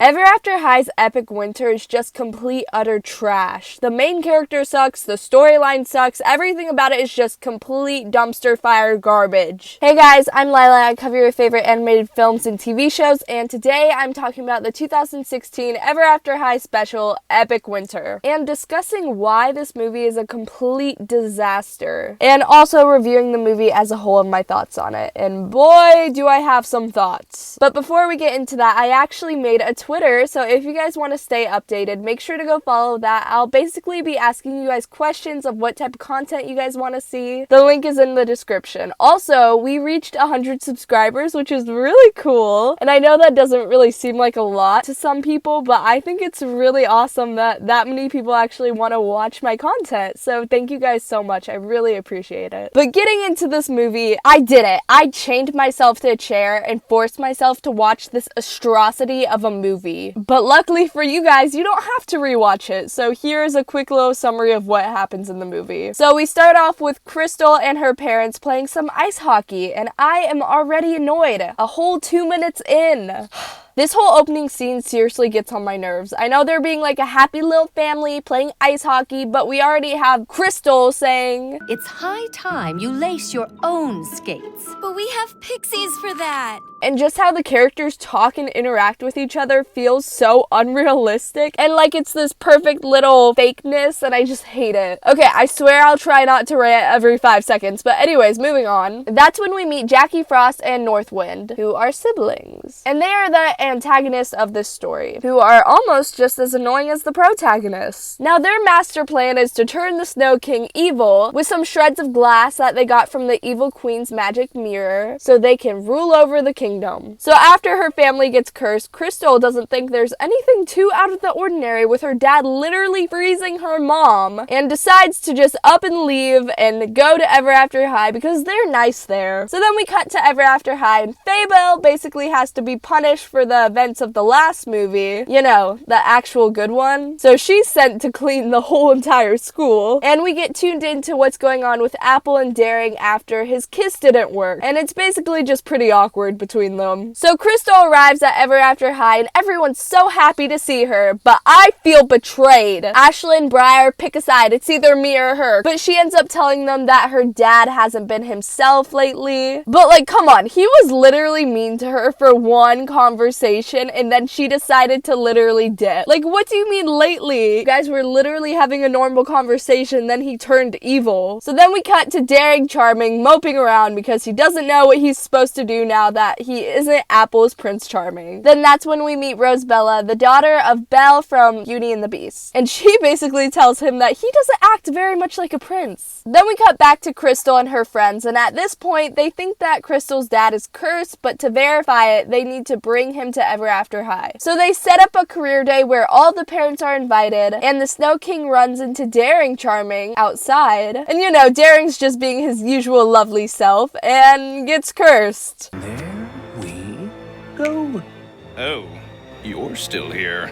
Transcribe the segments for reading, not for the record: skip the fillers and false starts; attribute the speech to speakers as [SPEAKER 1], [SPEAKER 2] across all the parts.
[SPEAKER 1] Ever After High's epic winter is just complete utter trash. The main character sucks, the storyline sucks, everything about it is just complete dumpster fire garbage. Hey guys, I'm Lila, I cover your favorite animated films and TV shows, and today I'm talking about the 2016 Ever After High special, Epic Winter, and discussing why this movie is a complete disaster, and also reviewing the movie as a whole and my thoughts on it, and boy do I have some thoughts. But before we get into that, I actually made a Twitter, so if you guys want to stay updated, make sure to go follow that. I'll basically be asking you guys questions of what type of content you guys want to see. The link is in the description. Also, we reached 100 subscribers, which is really cool, and I know that doesn't really seem like a lot to some people, but I think it's really awesome that many people actually want to watch my content, so thank you guys so much. I really appreciate it. But getting into this movie, I did it. I chained myself to a chair and forced myself to watch this atrocity of a movie. But luckily for you guys, you don't have to rewatch it. So here's a quick little summary of what happens in the movie. So we start off with Crystal and her parents playing some ice hockey, and I am already annoyed. A whole 2 minutes in. This whole opening scene seriously gets on my nerves. I know they're being like a happy little family playing ice hockey, but we already have Crystal saying,
[SPEAKER 2] "It's high time you lace your own skates."
[SPEAKER 3] But we have pixies for that.
[SPEAKER 1] And just how the characters talk and interact with each other feels so unrealistic, and like it's this perfect little fakeness, and I just hate it. Okay, I swear I'll try not to rant every 5 seconds, but anyways, moving on. That's when we meet Jackie Frost and Northwind, who are siblings. And they are the antagonists of this story, who are almost just as annoying as the protagonists. Now, their master plan is to turn the Snow King evil with some shreds of glass that they got from the evil queen's magic mirror, so they can rule over the kingdom. So after her family gets cursed, Crystal doesn't think there's anything too out of the ordinary with her dad literally freezing her mom, and decides to just up and leave and go to Ever After High because they're nice there. So then we cut to Ever After High, and Fable basically has to be punished for the events of the last movie, you know, the actual good one. So she's sent to clean the whole entire school, and we get tuned into what's going on with Apple and Daring after his kiss didn't work, and it's basically just pretty awkward between them. So Crystal arrives at Ever After High, and everyone's so happy to see her, but I feel betrayed. Ashlyn and Briar pick a side, it's either me or her, but she ends up telling them that her dad hasn't been himself lately. But like, come on, he was literally mean to her for one conversation, and then she decided to literally dip. Like, what do you mean lately? You guys were literally having a normal conversation, then he turned evil. So then we cut to Daring Charming moping around because he doesn't know what he's supposed to do now that he isn't Apple's Prince Charming. Then that's when we meet Rosabella, the daughter of Belle from Beauty and the Beast. And she basically tells him that he doesn't act very much like a prince. Then we cut back to Crystal and her friends, and at this point, they think that Crystal's dad is cursed, but to verify it, they need to bring him to Ever After High. So they set up a career day where all the parents are invited, and the Snow King runs into Daring Charming outside. And you know, Daring's just being his usual lovely self, and gets cursed.
[SPEAKER 4] There we go.
[SPEAKER 5] Oh, you're still here.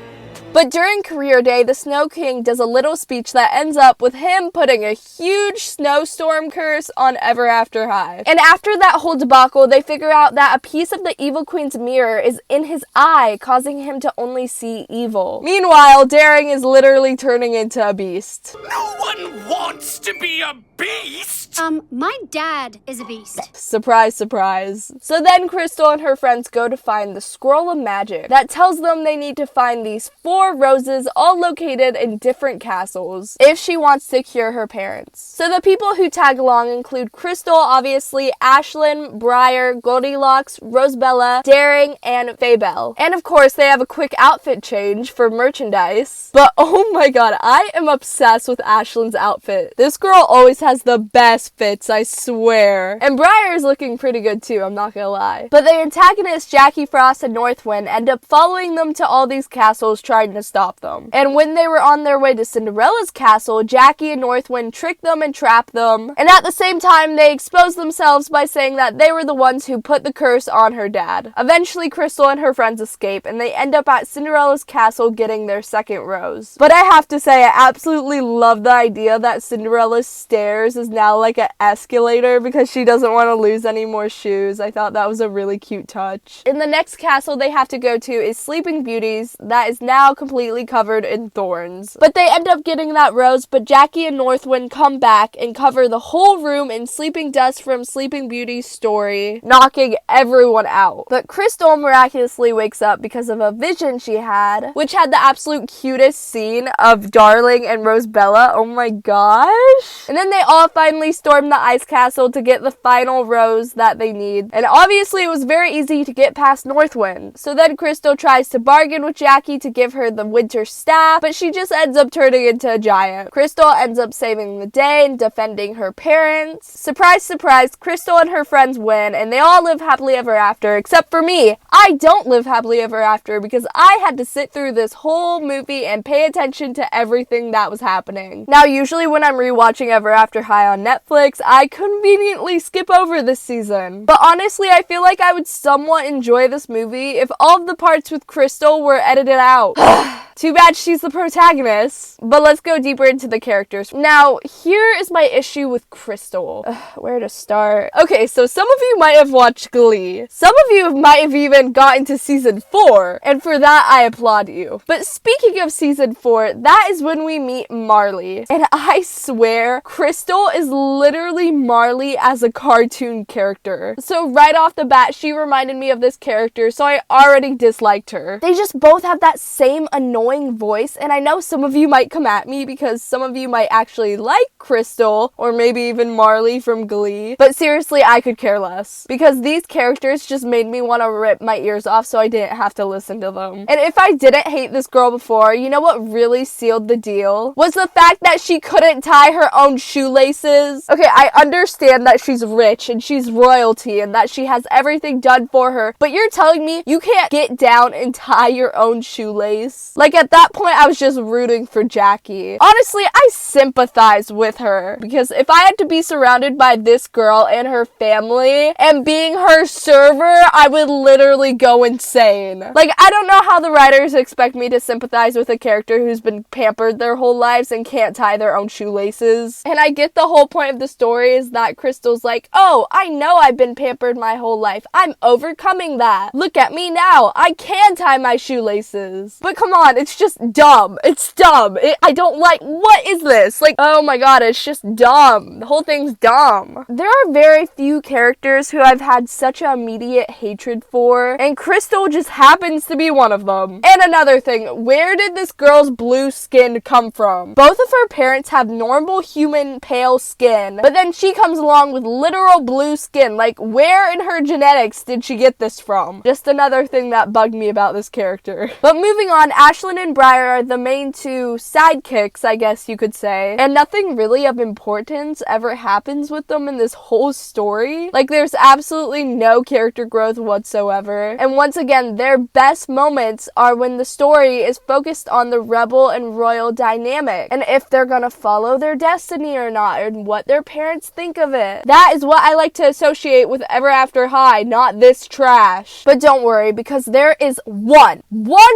[SPEAKER 1] But during career day, the Snow King does a little speech that ends up with him putting a huge snowstorm curse on Ever After High. And after that whole debacle, they figure out that a piece of the evil queen's mirror is in his eye, causing him to only see evil. Meanwhile, Daring is literally turning into a beast.
[SPEAKER 5] No one wants to be a beast!
[SPEAKER 3] My dad is a beast.
[SPEAKER 1] Surprise, surprise. So then Crystal and her friends go to find the Scroll of Magic that tells them they need to find these 4 roses all located in different castles if she wants to cure her parents. So the people who tag along include Crystal, obviously, Ashlyn, Briar, Goldilocks, Rosabella, Daring, and Fable. And of course, they have a quick outfit change for merchandise. But oh my god, I am obsessed with Ashlyn's outfit. This girl always has the best fits, I swear. And Briar is looking pretty good too, I'm not gonna lie. But the antagonists, Jackie Frost and Northwind, end up following them to all these castles, trying trying to stop them. And when they were on their way to Cinderella's castle, Jackie and North Wind tricked them and trapped them. And at the same time, they exposed themselves by saying that they were the ones who put the curse on her dad. Eventually, Crystal and her friends escape, and they end up at Cinderella's castle getting their second rose. But I have to say, I absolutely love the idea that Cinderella's stairs is now like an escalator because she doesn't want to lose any more shoes. I thought that was a really cute touch. In the next castle they have to go to is Sleeping Beauty's, that is now completely covered in thorns. But they end up getting that rose, but Jackie and North Wind come back and cover the whole room in sleeping dust from Sleeping Beauty's story, knocking everyone out. But Crystal miraculously wakes up because of a vision she had, which had the absolute cutest scene of Darling and Rosebella. Oh my gosh. And then they all finally storm the ice castle to get the final rose that they need. And obviously it was very easy to get past Northwind. So then Crystal tries to bargain with Jackie to give her the winter staff, but she just ends up turning into a giant. Crystal ends up saving the day and defending her parents. Surprise, surprise, Crystal and her friends win, and they all live happily ever after, except for me. I don't live happily ever after because I had to sit through this whole movie and pay attention to everything that was happening. Now, usually when I'm rewatching Ever After High on Netflix, I conveniently skip over this season. But honestly, I feel like I would somewhat enjoy this movie if all of the parts with Crystal were edited out. Too bad she's the protagonist. But let's go deeper into the characters. Now, here is my issue with Crystal. Where to start? Okay, so some of you might have watched Glee. Some of you might have even gotten to season 4, and for that, I applaud you. But speaking of season 4, that is when we meet Marley. And I swear, Crystal is literally Marley as a cartoon character. So right off the bat, she reminded me of this character, so I already disliked her. They just both have that same annoying voice, and I know some of you might come at me because some of you might actually like Crystal, or maybe even Marley from Glee, but seriously, I could care less, because these characters just made me want to rip my ears off so I didn't have to listen to them. And if I didn't hate this girl before, you know what really sealed the deal? Was the fact that she couldn't tie her own shoelaces. Okay, I understand that she's rich and she's royalty and that she has everything done for her, but you're telling me you can't get down and tie your own shoelace? Like, at that point, I was just rooting for Jackie. Honestly, I sympathize with her, because if I had to be surrounded by this girl and her family and being her server, I would literally go insane. Like, I don't know how the writers expect me to sympathize with a character who's been pampered their whole lives and can't tie their own shoelaces. And I get the whole point of the story is that Crystal's like, oh, I know I've been pampered my whole life. I'm overcoming that. Look at me now. I can tie my shoelaces. But come on, it's just dumb. It's dumb. I don't like, what is this? Like, oh my god, it's just dumb. The whole thing's dumb. There are very few characters who I've had such an immediate hatred for, and Crystal just happens to be one of them. And another thing, where did this girl's blue skin come from? Both of her parents have normal human pale skin, but then she comes along with literal blue skin. Like, where in her genetics did she get this from? Just another thing that bugged me about this character. But moving on, Ashlyn and Briar are the main two sidekicks, I guess you could say, and nothing really of importance ever happens with them in this whole story. Like, there's absolutely no character growth whatsoever, and once again, their best moments are when the story is focused on the rebel and royal dynamic, and if they're gonna follow their destiny or not, and what their parents think of it. That is what I like to associate with Ever After High, not this trash. But don't worry, because there is one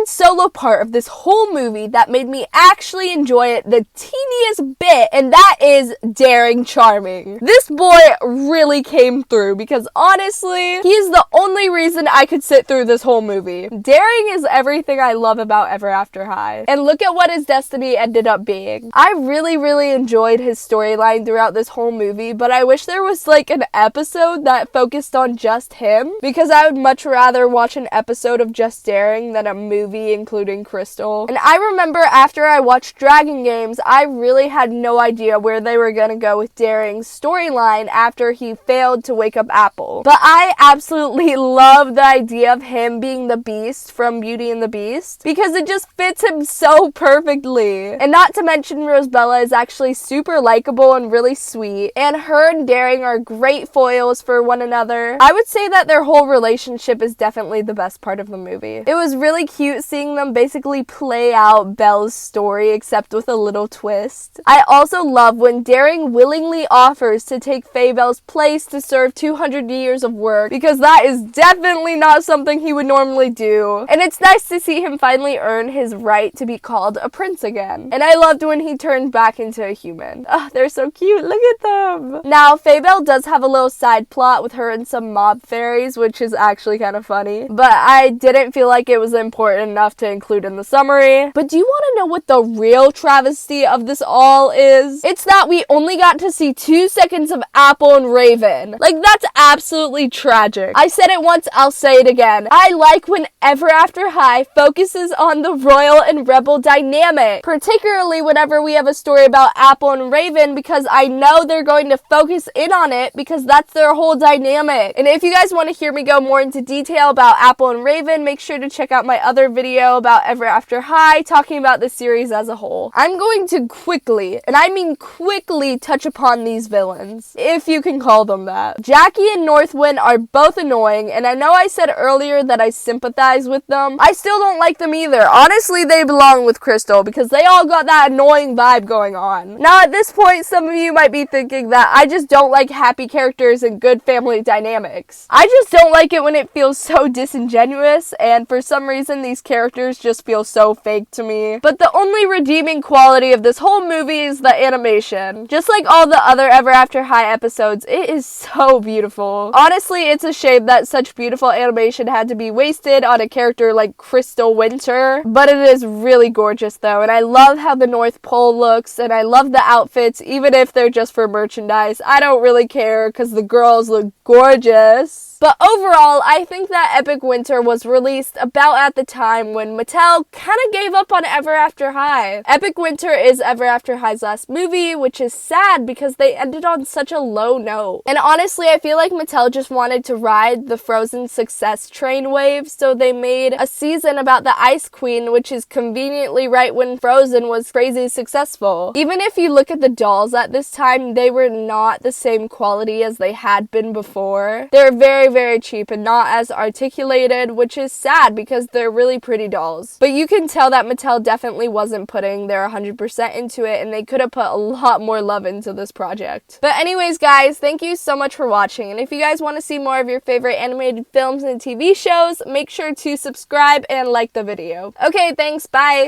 [SPEAKER 1] solo part of this whole movie that made me actually enjoy it the teeniest bit, and that is Daring Charming. This boy really came through, because honestly, he is the only reason I could sit through this whole movie. Daring is everything I love about Ever After High, and look at what his destiny ended up being. I really enjoyed his storyline throughout this whole movie, but I wish there was like an episode that focused on just him, because I would much rather watch an episode of just Daring than a movie including Crystal. And I remember after I watched Dragon Games, I really had no idea where they were gonna go with Daring's storyline after he failed to wake up Apple. But I absolutely love the idea of him being the Beast from Beauty and the Beast, because it just fits him so perfectly. And not to mention Rosebella is actually super likable and really sweet, and her and Daring are great foils for one another. I would say that their whole relationship is definitely the best part of the movie. It was really cute seeing them basically basically play out Belle's story except with a little twist. I also love when Daring willingly offers to take Fabelle's place to serve 200 years of work, because that is definitely not something he would normally do. And it's nice to see him finally earn his right to be called a prince again. And I loved when he turned back into a human. Oh, they're so cute. Look at them. Now, Fabelle does have a little side plot with her and some mob fairies, which is actually kind of funny. But I didn't feel like it was important enough to include in the summary. But do you want to know what the real travesty of this all is? It's that we only got to see 2 seconds of Apple and Raven. Like, that's absolutely tragic. I said it once, I'll say it again. I like when Ever After High focuses on the royal and rebel dynamic, particularly whenever we have a story about Apple and Raven, because I know they're going to focus in on it because that's their whole dynamic. And if you guys want to hear me go more into detail about Apple and Raven, make sure to check out my other video about Ever After High, talking about the series as a whole. I'm going to quickly, and I mean quickly, touch upon these villains, if you can call them that. Jackie and Northwind are both annoying, and I know I said earlier that I sympathize with them. I still don't like them either. Honestly, they belong with Crystal because they all got that annoying vibe going on. Now, at this point, some of you might be thinking that I just don't like happy characters and good family dynamics. I just don't like it when it feels so disingenuous, and for some reason, these characters just feel so fake to me. But the only redeeming quality of this whole movie is the animation. Just like all the other Ever After High episodes, it is so beautiful. Honestly, it's a shame that such beautiful animation had to be wasted on a character like Crystal Winter, but it is really gorgeous though, and I love how the North Pole looks, and I love the outfits, even if they're just for merchandise. I don't really care because the girls look gorgeous. But overall, I think that Epic Winter was released about at the time when Mattel kind of gave up on Ever After High. Epic Winter is Ever After High's last movie, which is sad because they ended on such a low note. And honestly, I feel like Mattel just wanted to ride the Frozen success train wave, so they made a season about the Ice Queen, which is conveniently right when Frozen was crazy successful. Even if you look at the dolls at this time, they were not the same quality as they had been before. They're very cheap and not as articulated, which is sad because they're really pretty dolls. But you can tell that Mattel definitely wasn't putting their 100% into it, and they could have put a lot more love into this project. But anyways, guys, thank you so much for watching, and if you guys want to see more of your favorite animated films and TV shows, make sure to subscribe and like the video. Okay, thanks, bye!